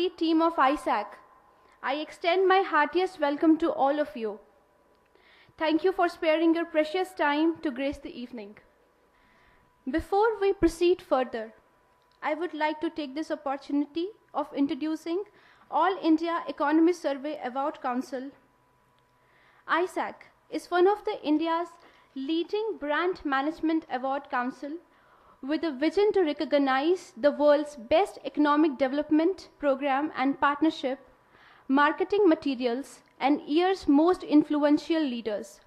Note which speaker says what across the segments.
Speaker 1: complete team of ISAC, I extend my heartiest welcome to all of you. Thank you for sparing your precious time to grace the evening. Before we proceed further, I would like to take this opportunity of introducing All India Economist Survey Award Council. ISAC is one of the India's leading brand management award council with a vision to recognize the world's best economic development program and partnership, marketing materials, and year's most influential leaders.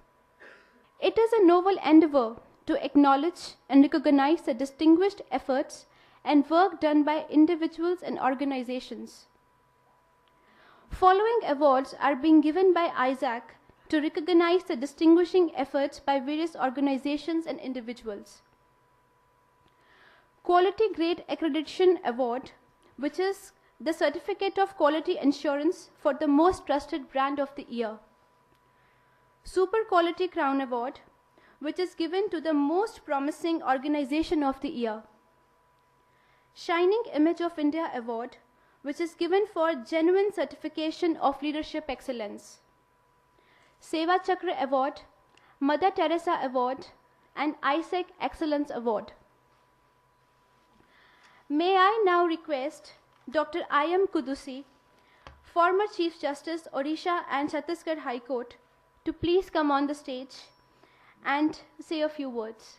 Speaker 1: It is a novel endeavor to acknowledge and recognize the distinguished efforts and work done by individuals and organizations. Following awards are being given by ISAC to recognize the distinguishing efforts by various organizations and individuals. Quality Grade Accreditation Award, which is the certificate of quality assurance for the most trusted brand of the year. Super Quality Crown Award, which is given to the most promising organization of the year. Shining Image of India Award, which is given for genuine certification of leadership excellence. Seva Chakra Award, Mother Teresa Award, and ISAC Excellence Award. May I now request Dr. I.M. Kudusi, former Chief Justice, Odisha and Chhattisgarh High Court, to please come on the stage and say a few words.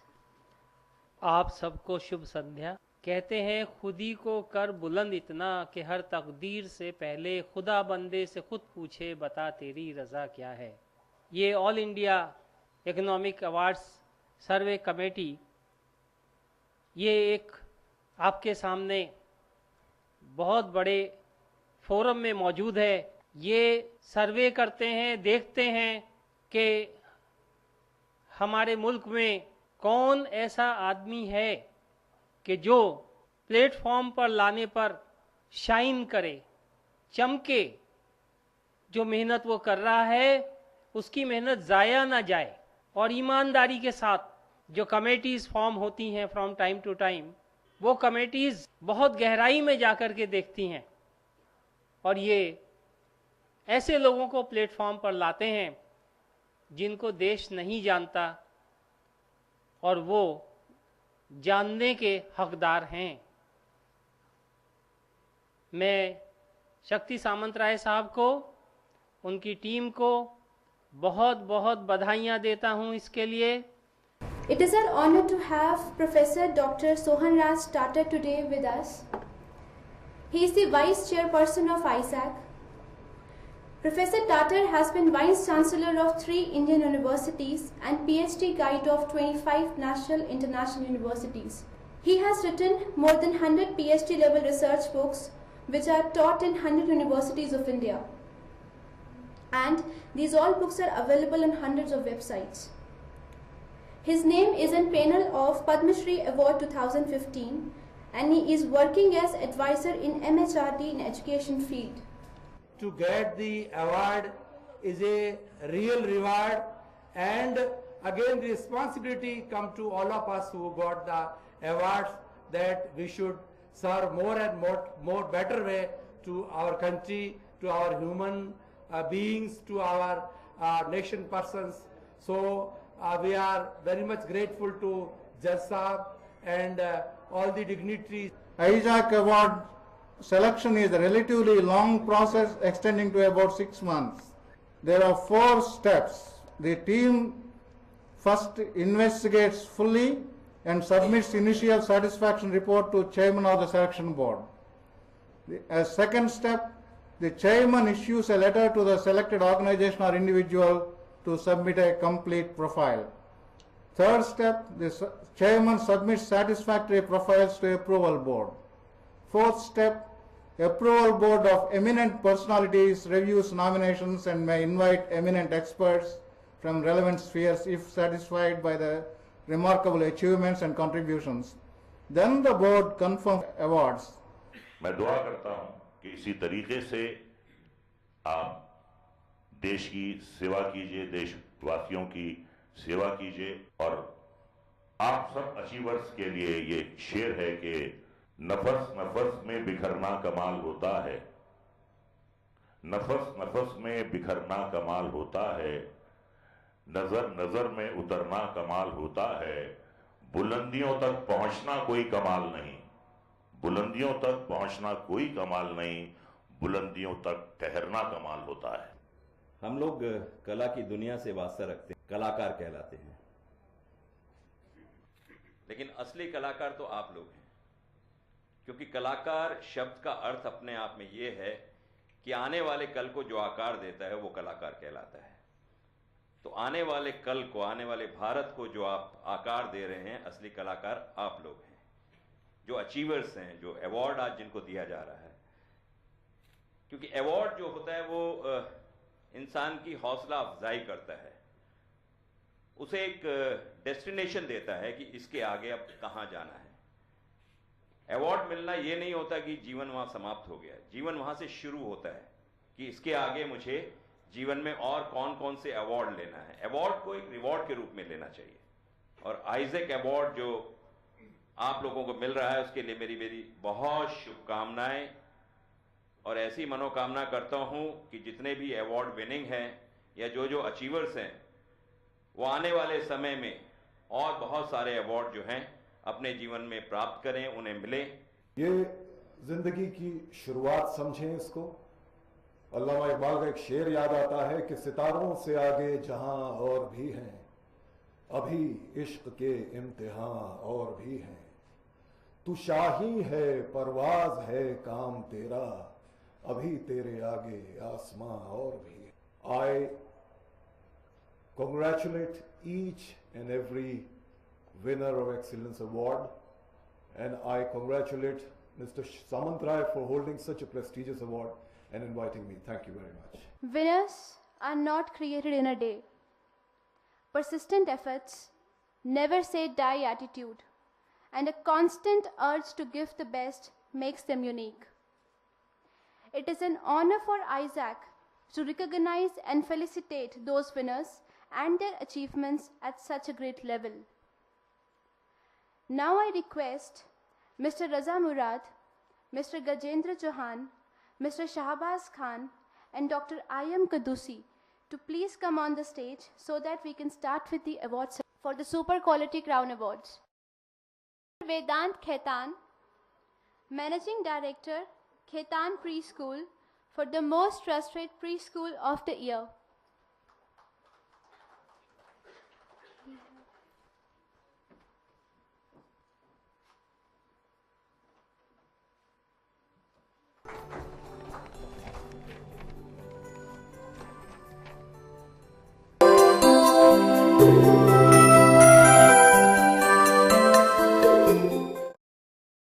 Speaker 2: आप सबको शुभ संध्या। कहते हैं खुदी को कर बुलंद इतना कि हर तकदीर से पहले खुदा बंदे से खुद पूछे बता तेरी रज़ा क्या है। ये ऑल इंडिया इकोनॉमिक अवार्ड्स सर्वे कमेटी ये एक आपके सामने बहुत बड़े फोरम में मौजूद है। ये सर्वे करते हैं, देखते हैं कि हमारे मुल्क में कौन ऐसा आदमी है कि जो प्लेटफॉर्म पर लाने पर शाइन करे, चमके। जो मेहनत वो कर रहा है उसकी मेहनत ज़ाया ना जाए, और ईमानदारी के साथ जो कमेटीज़ फॉर्म होती हैं फ्रॉम टाइम टू टाइम, वो कमेटीज़ बहुत गहराई में जाकर के देखती हैं और ये ऐसे लोगों को प्लेटफॉर्म पर लाते हैं जिनको देश नहीं जानता और वो जानने के हकदार हैं। मैं शक्ति सामंतराय साहब को, उनकी टीम को बहुत बहुत बधाइयाँ देता हूँ इसके लिए।
Speaker 1: It is our honor to have Professor Dr. Sohan Raj Tata today with us. He is the Vice Chairperson of ISAC. Professor Tata has been Vice Chancellor of 3 Indian universities and PhD Guide of 25 national international universities. He has written more than 100 PhD level research books which are taught in 100 universities of India. And these all books are available on hundreds of websites. His name is in panel of Padma Shri Award 2015 and he is working as advisor in MHRD in education field.
Speaker 3: To get the award is a real reward, and again the responsibility come to all of us who got the awards, that we should serve more and more better way to our country, to our human beings, to our nation persons. So we are very much grateful to Judge Saab and all the dignitaries.
Speaker 4: ISAC Award selection is a relatively long process extending to about 6 months. There are 4 steps. The team first investigates fully and submits initial satisfaction report to chairman of the selection board. As second step, the chairman issues a letter to the selected organization or individual to submit a complete profile. Third step, the chairman submits satisfactory profiles to approval board. Fourth step, approval board of eminent personalities reviews nominations and may invite eminent experts from relevant spheres if satisfied by the remarkable achievements and contributions. Then the board confirms awards.
Speaker 5: मैं दुआ करता हूं कि इसी तरीके से आप देश की सेवा कीजिए, देशवासियों की सेवा कीजिए, और आप सब अचीवर्स के लिए ये शेर है कि नफस नफस में बिखरना कमाल होता है, नफस नफस में बिखरना कमाल होता है, नजर नजर में उतरना कमाल होता है, बुलंदियों तक पहुंचना कोई कमाल नहीं, बुलंदियों तक पहुंचना कोई कमाल नहीं, बुलंदियों तक ठहरना कमाल होता है।
Speaker 6: हम लोग कला की दुनिया से वास्ता रखते हैं, कलाकार कहलाते हैं, लेकिन असली कलाकार तो आप लोग हैं, क्योंकि कलाकार शब्द का अर्थ अपने आप में ये है कि आने वाले कल को जो आकार देता है वो कलाकार कहलाता है। तो आने वाले कल को, आने वाले भारत को जो आप आकार दे रहे हैं, असली कलाकार आप लोग हैं, जो अचीवर्स हैं, जो अवार्ड आज जिनको दिया जा रहा है। क्योंकि अवार्ड जो होता है वो इंसान की हौसला अफजाई करता है, उसे एक डेस्टिनेशन देता है कि इसके आगे अब कहां जाना है। अवार्ड मिलना यह नहीं होता कि जीवन वहां समाप्त हो गया, जीवन वहां से शुरू होता है कि इसके आगे मुझे जीवन में और कौन कौन से अवार्ड लेना है। अवार्ड को एक रिवॉर्ड के रूप में लेना चाहिए, और आइजैक अवार्ड जो आप लोगों को मिल रहा है उसके लिए मेरी बहुत शुभकामनाएं, और ऐसी मनोकामना करता हूं कि जितने भी अवार्ड विनिंग हैं या जो अचीवर्स हैं वो आने वाले समय में और बहुत सारे अवार्ड जो हैं अपने जीवन में प्राप्त करें, उन्हें मिले।
Speaker 7: ये जिंदगी की शुरुआत समझें इसको। अल्लामा इकबाल का एक शेर याद आता है कि सितारों से आगे जहां और भी हैं, अभी इश्क के इम्तिहान और भी हैं, तू शाही है परवाज है काम तेरा, अभी तेरे आगे आसमां और भी है। I congratulate each and every winner of Excellence Award, and I congratulate Mr. Samantrai for holding such a prestigious award and inviting me. Thank you very much.
Speaker 1: Winners are not created in a day. Persistent efforts, never say die attitude, and a constant urge to give the best makes them unique. It is an honor for Isaac to recognize and felicitate those winners and their achievements at such a great level. Now I request Mr. Raza Murad, Mr. Gajendra Chauhan, Mr. Shahbaz Khan and Dr. I.M. Kadusi to please come on the stage so that we can start with the awards for the Super Quality Crown Awards. Vedant Khaitan, Managing Director, Khaitan Preschool, for the Most Trusted Preschool of the Year.